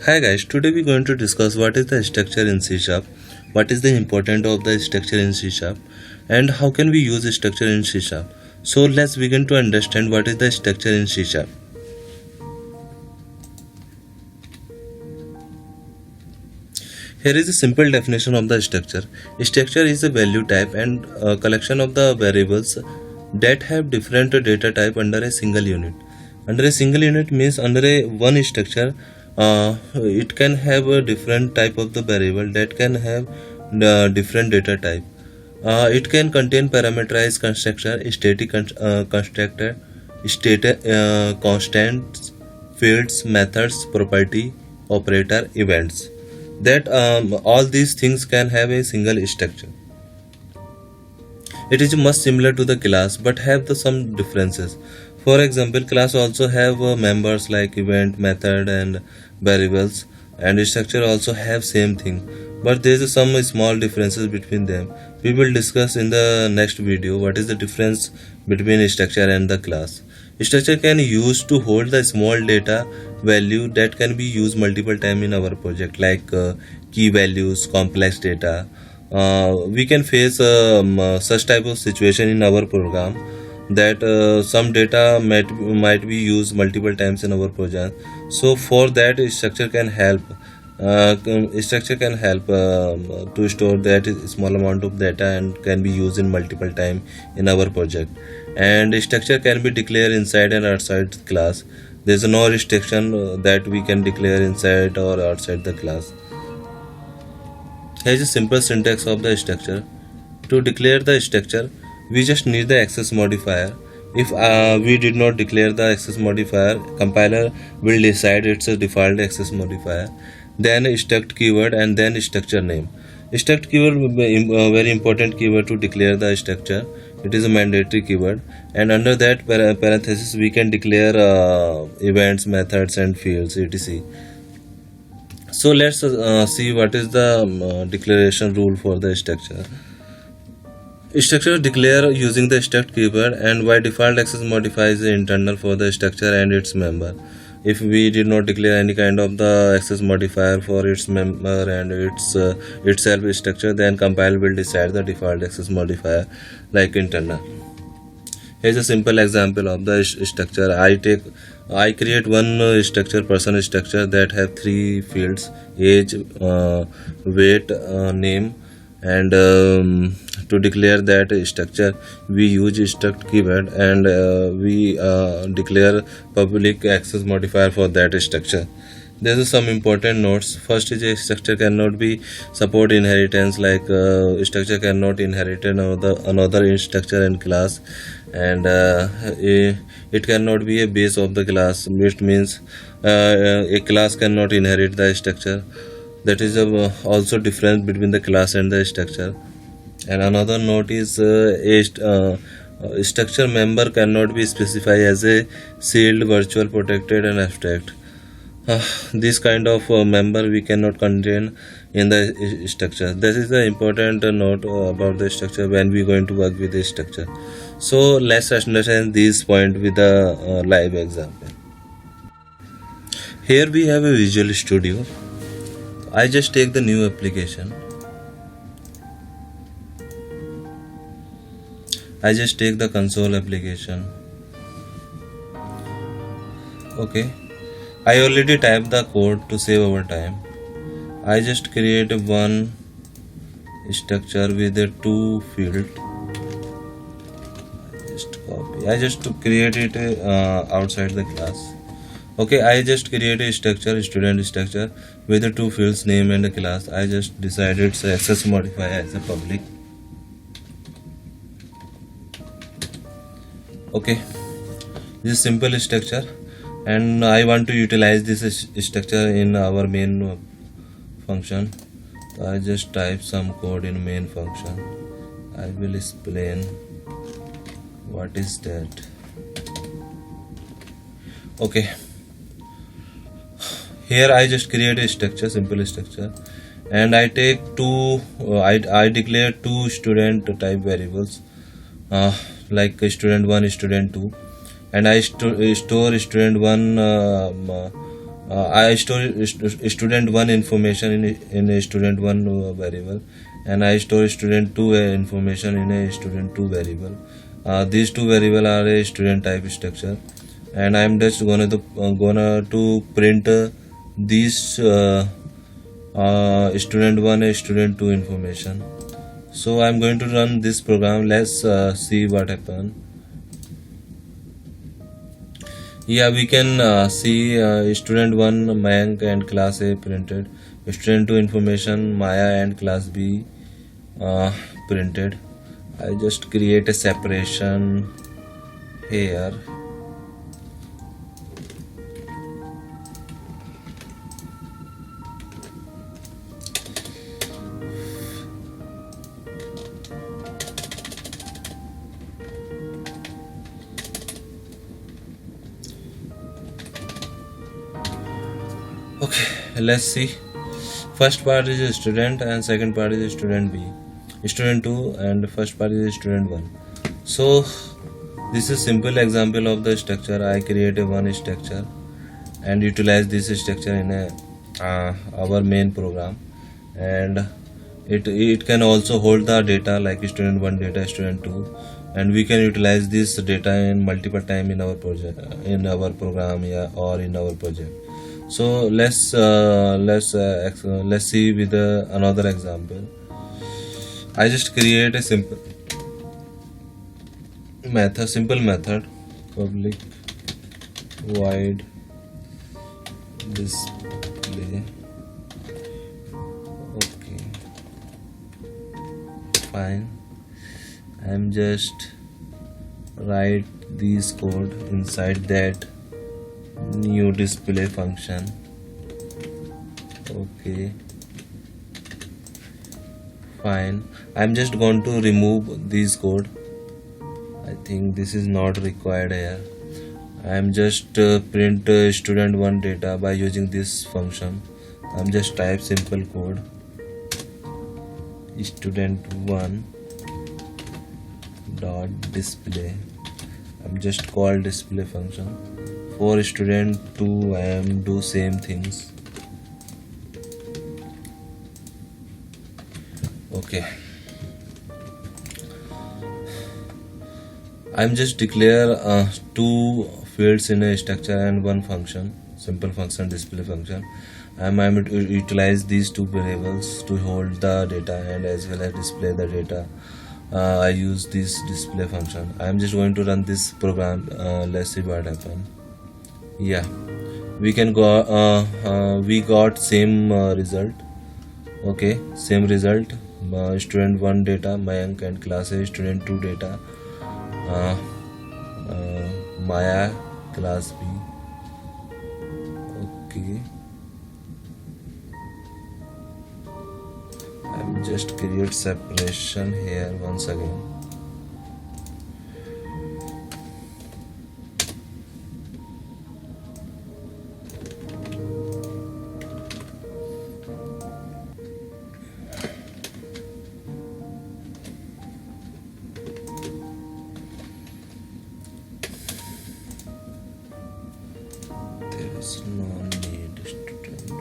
Hi guys, today we're going to discuss what is the structure in C Sharp, what is the importance of the structure in C Sharp, and how can we use structure in C Sharp. So let's begin to understand what is the structure in C Sharp. Here is a simple definition of the structure. Structure is a value type and a collection of the variables that have different data type under a single unit. Under a single unit means under a one structure, it can have a different type of the variable that can have the different data type. It can contain parameterized constructor, static constructor, constants, fields, methods, property, operator, events. That all these things can have a single structure. It is much similar to the class but have some differences. For example, class also have members like event, method and variables, and structure also have same thing, but there is some small differences between them. We will discuss in the next video what is the difference between structure and the class. Structure can use to hold the small data value that can be used multiple times in our project, like key values, complex data. We can face such type of situation in our program that some data might be used multiple times in our project. So for that, structure can help. Structure can help to store that small amount of data and can be used in multiple time in our project. And structure can be declared inside and outside class. There is no restriction that we can declare inside or outside the class. Here is a simple syntax of the structure. To declare the structure, we just need the access modifier. If we did not declare the access modifier, compiler will decide it's a default access modifier, then struct keyword and then structure name. Struct keyword will be a very important keyword to declare the structure. It is a mandatory keyword, and under that parenthesis we can declare events, methods and fields etc. So let's see what is the declaration rule for the structure. Structure declare using the struct keyword, and by default access modifier is internal for the structure and its member. If we did not declare any kind of the access modifier for its member and its itself structure, then compile will decide the default access modifier like internal. Here's a simple example of the structure. I create one structure, person structure, that have three fields: age, weight, name, and to declare that structure we use struct keyword, and we declare public access modifier for that structure. There is some important notes. First is a structure cannot be support inheritance, like structure cannot inherit another structure and class, and it cannot be a base of the class, which means a class cannot inherit the structure. That is also difference between the class and the structure. And another note is a structure member cannot be specified as a sealed, virtual, protected and abstract. This kind of member we cannot contain in the structure. This is the important note about the structure when we are going to work with the structure. So let's understand this point with a live example. Here we have a Visual Studio. I just take the new application. I just take the console application. Okay, I already typed the code to save our time. I just create one structure with a two field. I just to create it outside the class. Okay, I just create a structure, student structure, with the two fields, name and a class. I just decided to access modifier as a public. Okay, this is simple structure, and I want to utilize this structure in our main function. So I just type some code in main function. I will explain what is that. Okay, here I just create a structure, simple structure, and I take two I declare two student type variables, like student 1, student 2, and I store student one. I store student one information in a student one variable, and I store student two information in a student two variable. These two variable are a student type structure, and I'm just gonna to print these student one and student two information. So I'm going to run this program. Let's see what happen. Yeah, we can see student 1 Mayank and class A printed, student 2 information Maya and class B printed. I just create a separation here. Okay, let's see. First part is a student and second part is a student B. Student 2 and first part is a student 1. So this is simple example of the structure. I create a one structure and utilize this structure in a our main program, and it can also hold the data like student 1 data, student 2, and we can utilize this data in multiple time in our project, in our program, yeah, or in our project. So let's see with another example. I just create a simple method, public void display. Okay, fine. I'm just write this code inside that new display function. Okay, fine. I'm just going to remove this code. I think this is not required here. I'm just print student 1 data by using this function. I'm just type simple code student 1 dot display. I'm just call display function. For student 2 I am do same things. Okay, I'm just declare two fields in a structure and one function, simple function, display function. I'm to utilize these two variables to hold the data and as well as display the data. I use this display function. I'm just going to run this program. Let's see what happen. Yeah, we can go. We got same result. Okay, same result. Student 1 data Mayank and class A, student 2 data Maya, class B. Okay, I'm just create separation here once again. There is no need student 1.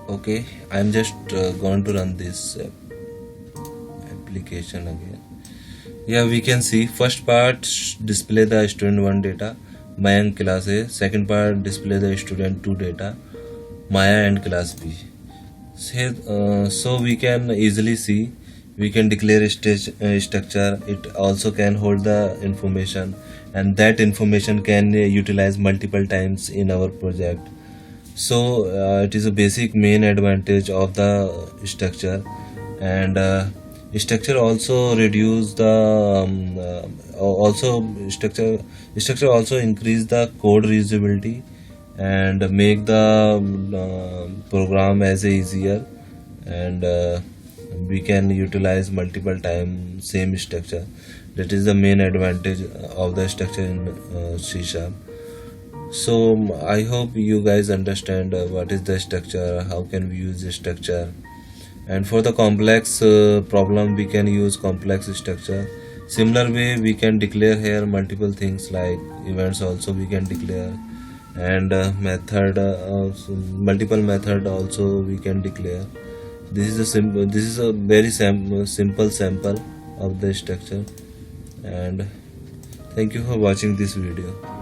Okay, I'm just going to run this application again. Yeah, we can see first part display the student 1 data Mayank class A, second part display the student 2 data Maya and class B. So we can easily see, we can declare a structure. It also can hold the information, and that information can utilize multiple times in our project. So it is a basic main advantage of the structure, and structure also reduce the also structure also increase the code reusability and make the program as easier, and we can utilize multiple time same structure. That is the main advantage of the structure in C#. So I hope you guys understand what is the structure, how can we use the structure, And for the complex problem, we can use complex structure. Similar way, we can declare here multiple things like events also we can declare, and method also, multiple method also we can declare. This is a very simple sample of the structure. And thank you for watching this video.